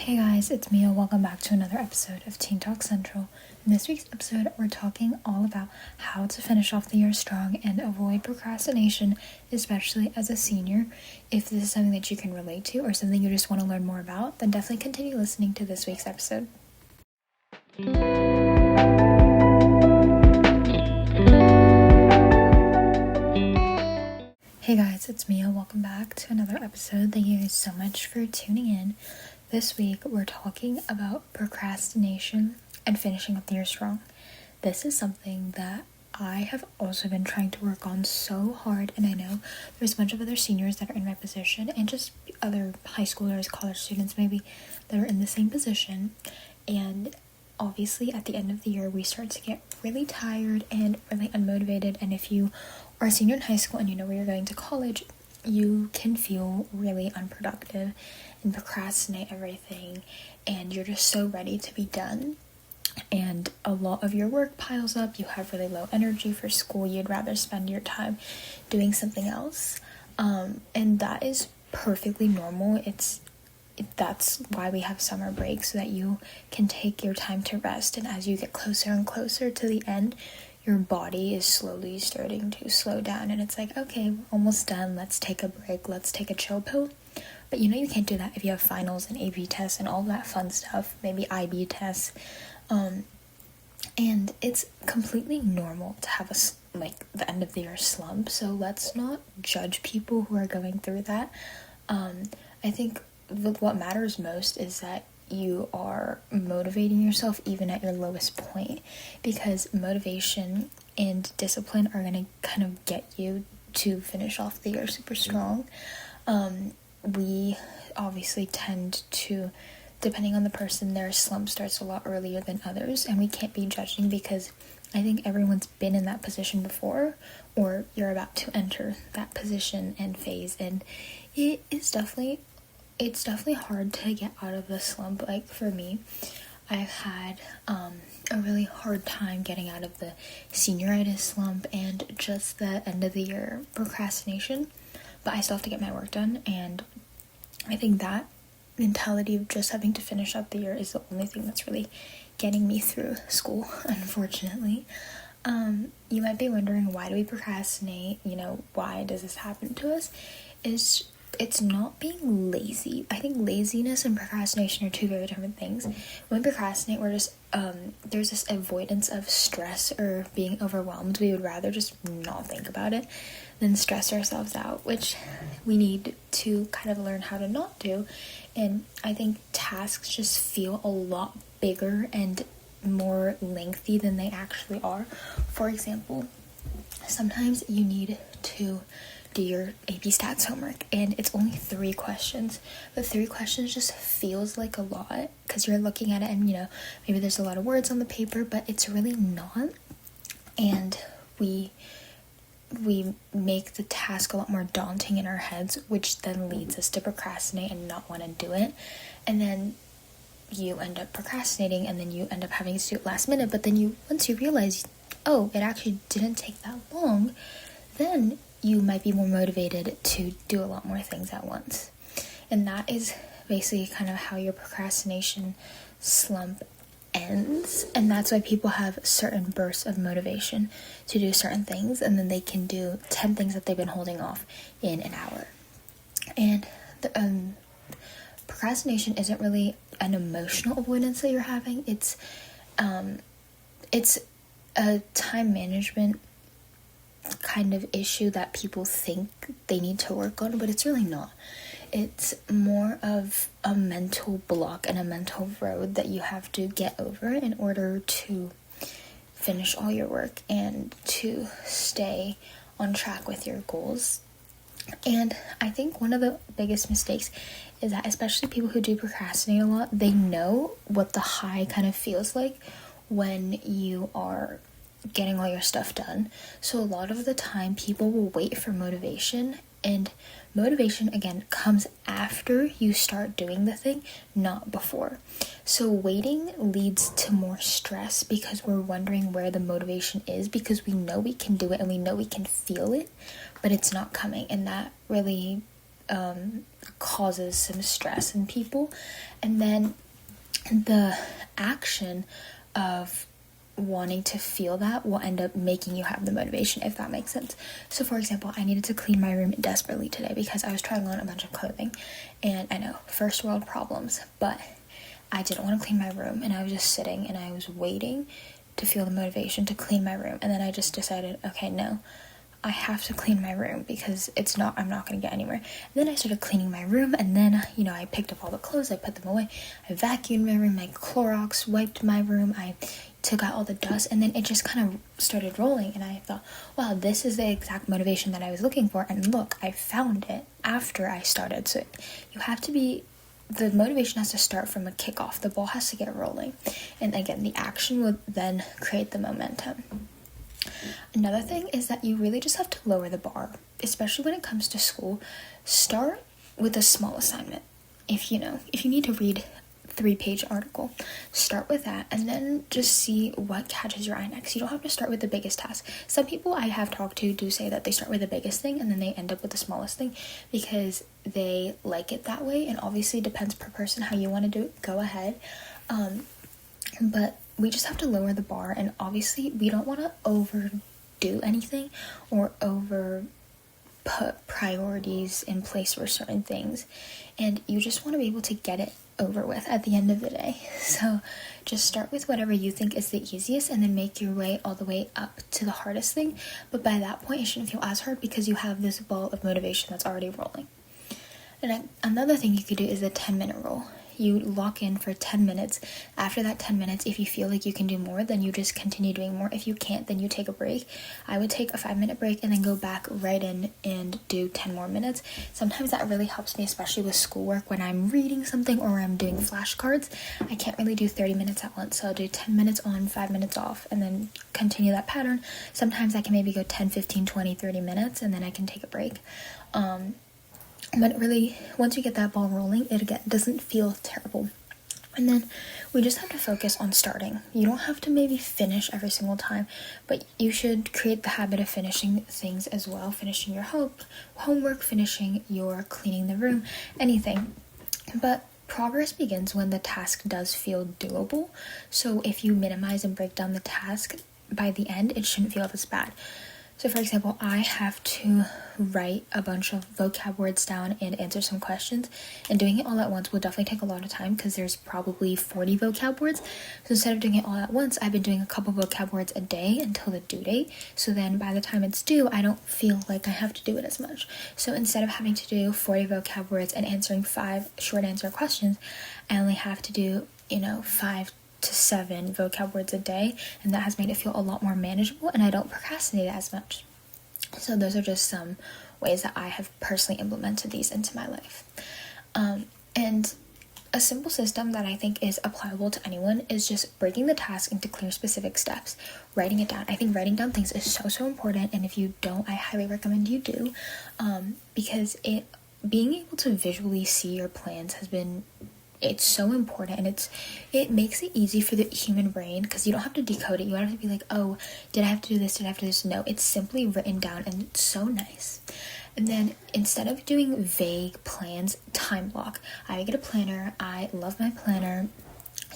Hey guys, it's Mia. Welcome back to another episode of Teen Talk Central. In this week's episode, we're talking all about how to finish off the year strong and avoid procrastination, especially as a senior. If this is something that you can relate to or something you just want to learn more about, then definitely continue listening to this week's episode. Hey guys, it's Mia. Welcome back to another episode. Thank you guys so much for tuning in. This week, we're talking about procrastination and finishing up the year strong. This is something that I have also been trying to work on so hard, and I know there's a bunch of other seniors that are in my position, and just other high schoolers, college students maybe, that are in the same position. And obviously, at the end of the year, we start to get really tired and really unmotivated, and if you are a senior in high school and you know where you're going to college, you can feel really unproductive and procrastinate everything, and you're just so ready to be done, and a lot of your work piles up. You have really low energy for school. You'd rather spend your time doing something else, and that is perfectly normal. That's why we have summer breaks, so that you can take your time to rest, and as you get closer and closer to the end, your body is slowly starting to slow down, and it's like, okay, we're almost done, let's take a break, let's take a chill pill. But you know you can't do that if you have finals and AP tests and all that fun stuff, maybe IB tests, and it's completely normal to have the end of the year slump, so let's not judge people who are going through that. I think what matters most is that you are motivating yourself even at your lowest point, because motivation and discipline are going to kind of get you to finish off the year super strong. We obviously tend to, depending on the person, their slump starts a lot earlier than others, and we can't be judging because I think everyone's been in that position before, or you're about to enter that position and phase, and it's definitely hard to get out of the slump. Like for me, I've had a really hard time getting out of the senioritis slump and just the end of the year procrastination, but I still have to get my work done, and I think that mentality of just having to finish up the year is the only thing that's really getting me through school, unfortunately. You might be wondering, why do we procrastinate? Why does this happen to us? It's not being lazy. I think laziness and procrastination are two very different things. When we procrastinate, we're just, there's this avoidance of stress or being overwhelmed. We would rather just not think about it than stress ourselves out, which we need to kind of learn how to not do. And I think tasks just feel a lot bigger and more lengthy than they actually are. For example, sometimes you need to do your AP Stats homework, and it's only 3 questions, but 3 questions just feels like a lot because you're looking at it and maybe there's a lot of words on the paper, but it's really not, and we make the task a lot more daunting in our heads, which then leads us to procrastinate and not want to do it, and then you end up procrastinating, and then you end up having to do it last minute. But then once you realize, oh, it actually didn't take that long, then you might be more motivated to do a lot more things at once. And that is basically kind of how your procrastination slump ends. And that's why people have certain bursts of motivation to do certain things, and then they can do 10 things that they've been holding off in an hour. And the procrastination isn't really an emotional avoidance that you're having. It's a time management kind of issue that people think they need to work on, but it's really not. It's more of a mental block and a mental road that you have to get over in order to finish all your work and to stay on track with your goals. And I think one of the biggest mistakes is that, especially people who do procrastinate a lot, they know what the high kind of feels like when you are getting all your stuff done. So a lot of the time people will wait for motivation, and motivation again comes after you start doing the thing, not before. So waiting leads to more stress because we're wondering where the motivation is, because we know we can do it and we know we can feel it, but it's not coming, and that really causes some stress in people, and then the action of wanting to feel that will end up making you have the motivation, if that makes sense. So for example, I needed to clean my room desperately today because I was trying on a bunch of clothing, and I know, first world problems, but I didn't want to clean my room, and I was just sitting and I was waiting to feel the motivation to clean my room, and then I just decided, okay, no, I have to clean my room because I'm not going to get anywhere. And then I started cleaning my room, and then, I picked up all the clothes, I put them away, I vacuumed my room, I Clorox wiped my room, I took out all the dust, and then it just kind of started rolling, and I thought, wow, this is the exact motivation that I was looking for, and look, I found it after I started. So the motivation has to start from a kickoff. The ball has to get rolling, and again, the action would then create the momentum. Another thing is that you really just have to lower the bar, especially when it comes to school. Start with a small assignment. If you need to read a 3-page article, start with that, and then just see what catches your eye next. You don't have to start with the biggest task. Some people I have talked to do say that they start with the biggest thing and then they end up with the smallest thing because they like it that way, and obviously it depends per person how you want to do it. Go ahead. But we just have to lower the bar, and obviously we don't want to overdo anything or over put priorities in place for certain things, and you just want to be able to get it over with at the end of the day. So just start with whatever you think is the easiest and then make your way all the way up to the hardest thing, but by that point it shouldn't feel as hard because you have this ball of motivation that's already rolling. And another thing you could do is the 10-minute rule. You lock in for 10 minutes. After that 10 minutes, if you feel like you can do more, then you just continue doing more. If you can't, then you take a break. I would take a 5-minute break and then go back right in and do 10 more minutes. Sometimes that really helps me, especially with schoolwork when I'm reading something or I'm doing flashcards. I can't really do 30 minutes at once, so I'll do 10 minutes on, 5 minutes off, and then continue that pattern. Sometimes I can maybe go 10, 15, 20, 30 minutes, and then I can take a break. But really, once you get that ball rolling, it again doesn't feel terrible. And then we just have to focus on starting. You don't have to maybe finish every single time, but you should create the habit of finishing things as well. Finishing your homework, finishing your cleaning the room, anything. But progress begins when the task does feel doable. So if you minimize and break down the task, by the end, it shouldn't feel as bad. So for example, I have to write a bunch of vocab words down and answer some questions, and doing it all at once will definitely take a lot of time because there's probably 40 vocab words. So instead of doing it all at once, I've been doing a couple vocab words a day until the due date. So then by the time it's due, I don't feel like I have to do it as much. So instead of having to do 40 vocab words and answering 5 short answer questions, I only have to do, 5 to 7 vocab words a day, and that has made it feel a lot more manageable, and I don't procrastinate as much. So those are just some ways that I have personally implemented these into my life. And a simple system that I think is applicable to anyone is just breaking the task into clear specific steps, writing it down. I think writing down things is so important, and if you don't, I highly recommend you do, because being able to visually see your plans it's so important, and it makes it easy for the human brain because you don't have to decode it. You don't have to be like, oh, did I have to do this? Did I have to do this? No, it's simply written down, and it's so nice. And then instead of doing vague plans, time block. I get a planner. I love my planner.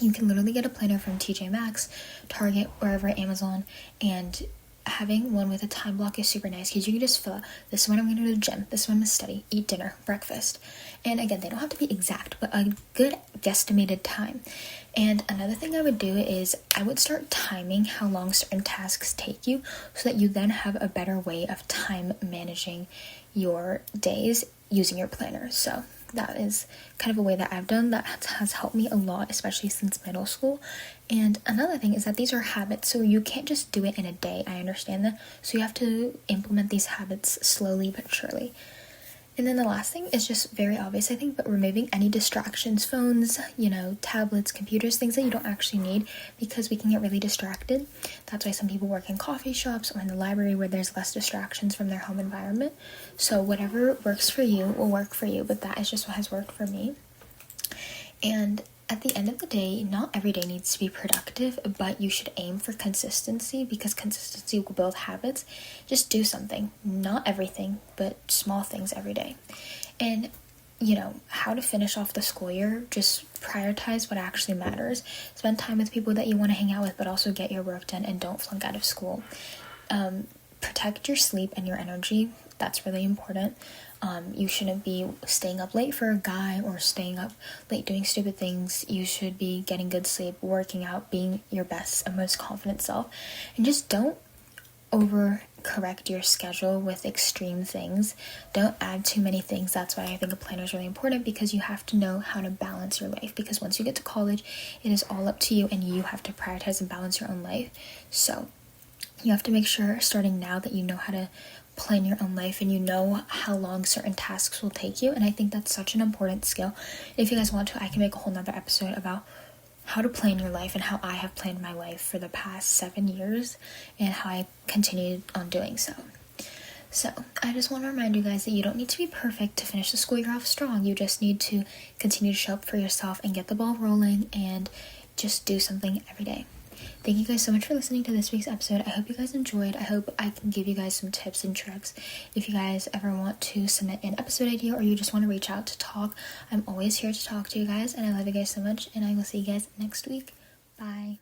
You can literally get a planner from TJ Maxx, Target, wherever, Amazon, and having one with a time block is super nice because you can just fill out, this is when I'm going to go to the gym, this is when I'm going to study, eat dinner, breakfast. And again, they don't have to be exact, but a good guesstimated time. And another thing I would do is I would start timing how long certain tasks take you so that you then have a better way of time managing your days using your planner. So that is kind of a way that I've done that has helped me a lot, especially since middle school. And another thing is that these are habits, so you can't just do it in a day. I understand that. So you have to implement these habits slowly but surely. And then the last thing is just very obvious, I think, but removing any distractions, phones, tablets, computers, things that you don't actually need, because we can get really distracted. That's why some people work in coffee shops or in the library where there's less distractions from their home environment. So whatever works for you will work for you, but that is just what has worked for me. And at the end of the day, not every day needs to be productive, but you should aim for consistency because consistency will build habits. Just do something, not everything, but small things every day. And how to finish off the school year, just prioritize what actually matters. Spend time with people that you want to hang out with, but also get your work done and don't flunk out of school. Protect your sleep and your energy. That's really important. You shouldn't be staying up late for a guy or staying up late doing stupid things. You should be getting good sleep, working out, being your best and most confident self. And just don't overcorrect your schedule with extreme things. Don't add too many things. That's why I think a planner is really important, because you have to know how to balance your life, because once you get to college, it is all up to you and you have to prioritize and balance your own life. So you have to make sure starting now that you know how to plan your own life and you know how long certain tasks will take you. And I think that's such an important skill. If you guys want to, I can make a whole nother episode about how to plan your life and how I have planned my life for the past 7 years and how I continued on doing so. So I just want to remind you guys that you don't need to be perfect to finish the school year off strong. You just need to continue to show up for yourself and get the ball rolling and just do something every day. Thank you guys so much for listening to this week's episode. I hope you guys enjoyed. I hope I can give you guys some tips and tricks. If you guys ever want to submit an episode idea or you just want to reach out to talk, I'm always here to talk to you guys, and I love you guys so much, and I will see you guys next week. Bye.